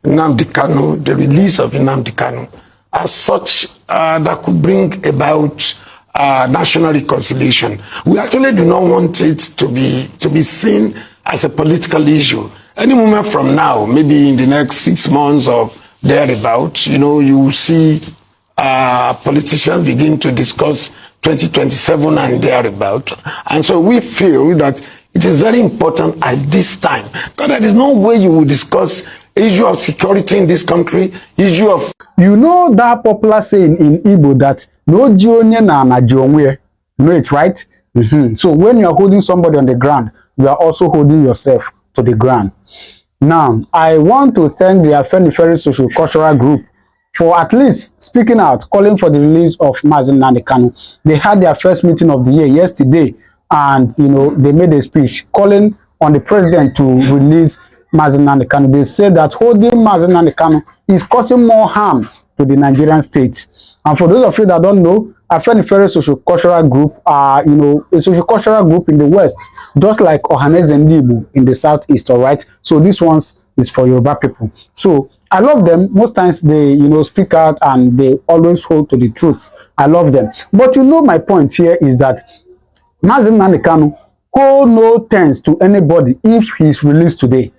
Nnamdi Kanu, the release of Nnamdi Kanu, as such that could bring about national reconciliation. We actually do not want it to be seen as a political issue. Any moment from now, maybe in the next 6 months or thereabouts, you will see politicians begin to discuss 2027 and thereabout. And so we feel that it is very important at this time, because there is no way you will discuss issue of security in this country, issue of... You know that popular saying in Igbo that no jionye na na jionwe. You know it, right? So when you are holding somebody on the ground, you are also holding yourself to the ground. Now, I want to thank the Afenifere Social Cultural Group for at least speaking out, calling for the release of Nnamdi Kanu. They had their first meeting of the year yesterday, and they made a speech calling on the president to release Nnamdi Kanu. They said that holding Nnamdi Kanu is causing more harm to the Nigerian state. And for those of you that don't know, Afenifere Social Cultural Group are, a social cultural group in the West, just like Ohaneze Ndibu in the Southeast, all right? So this one is for Yoruba people. So I love them. Most times they, speak out and they always hold to the truth. I love them. But my point here is that Nnamdi Kanu hold no thanks to anybody if he's released today.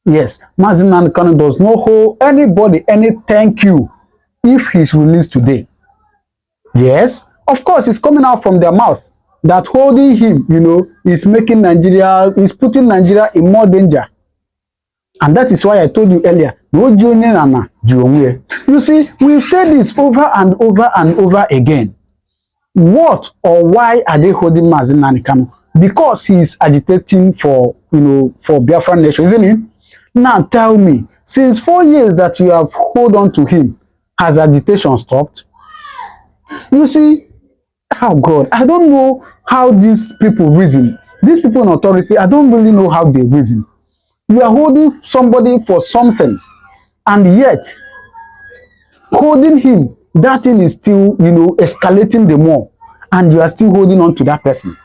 Yes, Nnamdi Kanu does not hold anybody any thank you if he's released today. Yes, of course, it's coming out from their mouth that holding him, is making Nigeria, is putting Nigeria in more danger. And that is why I told you earlier, no you see, we've said this over and over and over again. What or why are they holding Nnamdi Kanu? Because he's agitating for, for Biafran nation, isn't it? Now tell me, since 4 years that you have hold on to him, has agitation stopped? You see, oh God, I don't know how these people reason. These people in authority, I don't really know how they reason. You are holding somebody for something, and yet holding him, that thing is still, escalating the more, and you are still holding on to that person.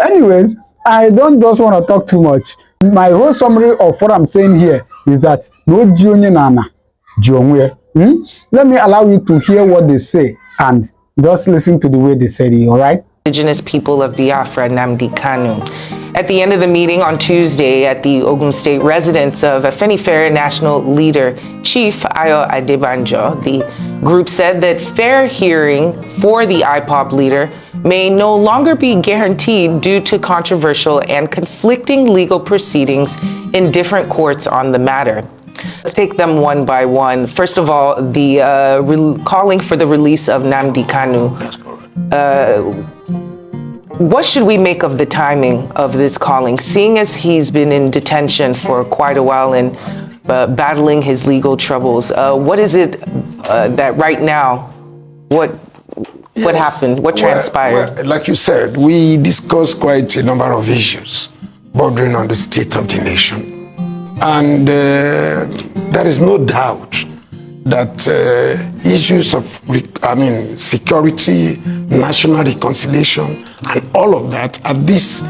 Anyways, I don't just want to talk too much. My whole summary of what I'm saying here is that no jionye nana jionwe. Let me allow you to hear what they say and just listen to the way they said it, all right? Indigenous people of Biafra, Nnamdi Kanu. At the end of the meeting on Tuesday at the Ogun State residence of Afenifere National Leader Chief Ayo Adebanjo, the group said that fair hearing for the IPOB leader may no longer be guaranteed due to controversial and conflicting legal proceedings in different courts on the matter. Let's take them one by one. First of all, the calling for the release of Nnamdi Kanu. What should we make of the timing of this calling, seeing as he's been in detention for quite a while and battling his legal troubles? What is it that right now, what happened? What transpired? Well, like you said, we discussed quite a number of issues bordering on the state of the nation. And there is no doubt that issues of, security, national reconciliation, and all of that at this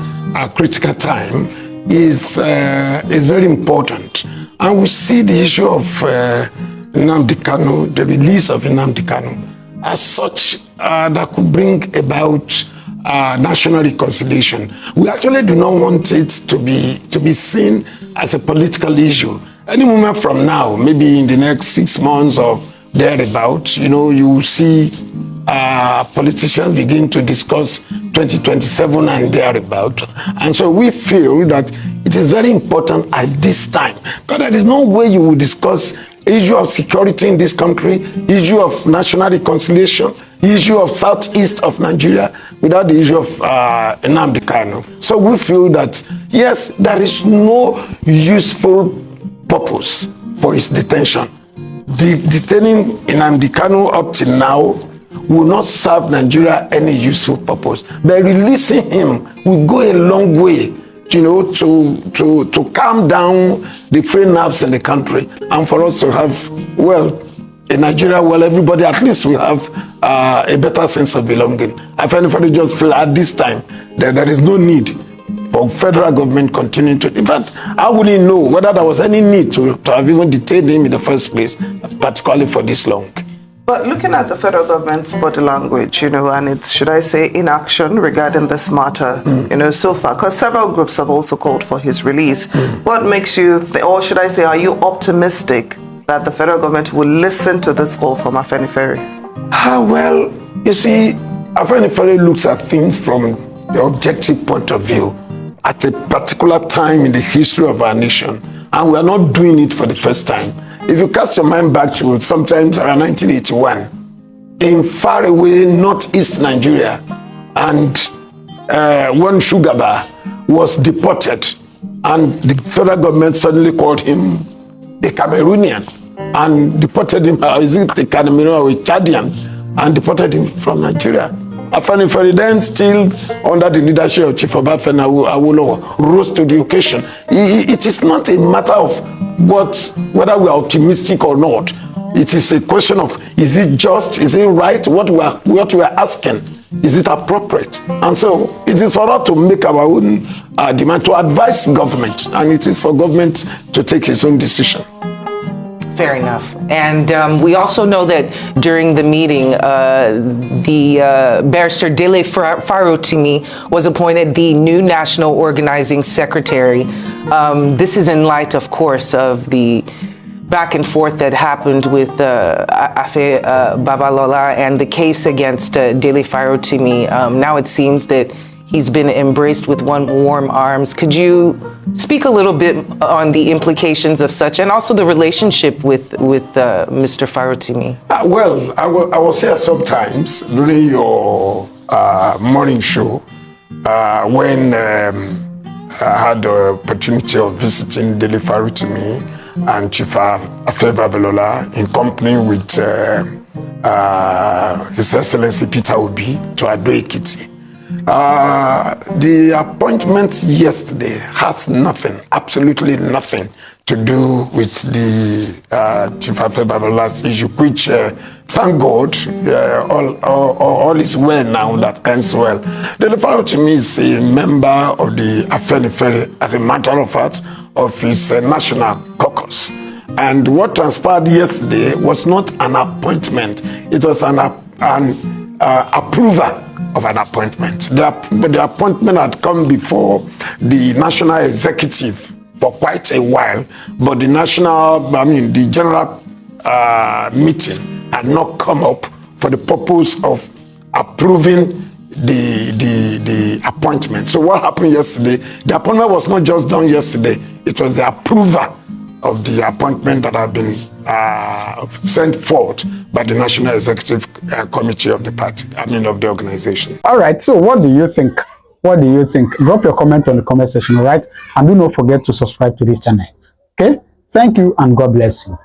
critical time is very important. And we see the issue of Nnamdi Kanu, the release of Nnamdi Kanu, as such that could bring about national reconciliation. We actually do not want it to be seen as a political issue. Any moment from now, maybe in the next 6 months or thereabouts, you will see politicians begin to discuss 2027 and thereabout. And so we feel that it is very important at this time, because there is no way you will discuss issue of security in this country, issue of national reconciliation, issue of southeast of Nigeria without the issue of Nnamdi Kanu. So we feel that, yes, there is no useful purpose for his detention. Detaining Nnamdi Kanu up till now will not serve Nigeria any useful purpose. By releasing him will go a long way, to calm down the frayed nerves in the country, and for us to have, in Nigeria, everybody at least will have a better sense of belonging. I finally just feel at this time that there is no need for federal government continuing to. In fact, I wouldn't know whether there was any need to have even detained him in the first place, particularly for this long. But looking at the federal government's body language, and its, should I say, inaction regarding this matter, so far, because several groups have also called for his release. What makes you, or should I say, are you optimistic that the federal government will listen to this call from Afenifere? Well, you see, Afenifere looks at things from the objective point of view at a particular time in the history of our nation, and we are not doing it for the first time. If you cast your mind back to sometimes around 1981, in faraway northeast Nigeria, and one sugar bar was deported, and the federal government suddenly called him a Cameroonian and deported him, is it a Cameroonian or a Chadian, and deported him from Nigeria. Afenifere then, still under the leadership of Chief Obafemi Awolowo, rose to the occasion. It is not a matter of whether we are optimistic or not. It is a question of, is it just, is it right, what we are asking, is it appropriate? And so it is for us to make our own demand, to advise government, and it is for government to take its own decision. Fair enough. And we also know that during the meeting, the barrister Dele Farotimi was appointed the new National Organizing Secretary. This is in light, of course, of the back and forth that happened with Afe Babalola and the case against Dele Farotimi. Now it seems that he's been embraced with warm arms. Could you speak a little bit on the implications of such, and also the relationship with Mr. Farotimi? Well, I was here sometimes during your morning show when I had the opportunity of visiting Dele Farotimi and Chief Afe Babalola in company with His Excellency Peter Obi to Ado Ekiti. The appointment yesterday has nothing, absolutely nothing to do with the Chief Afe Babalola's issue, which, thank God, all is well now, that ends well. Dele Farotimi is a member of the Afenifere, as a matter of fact, of his national caucus. And what transpired yesterday was not an appointment, it was an approval of an appointment. The appointment had come before the national executive for quite a while, but the general meeting had not come up for the purpose of approving the appointment. So what happened yesterday, the appointment was not just done yesterday, it was the approval of the appointment that had been sent forth by the National Executive Committee of the party, of the organization. All right, so what do you think? What do you think? Drop your comment on the comment section, all right? And do not forget to subscribe to this channel, okay? Thank you and God bless you.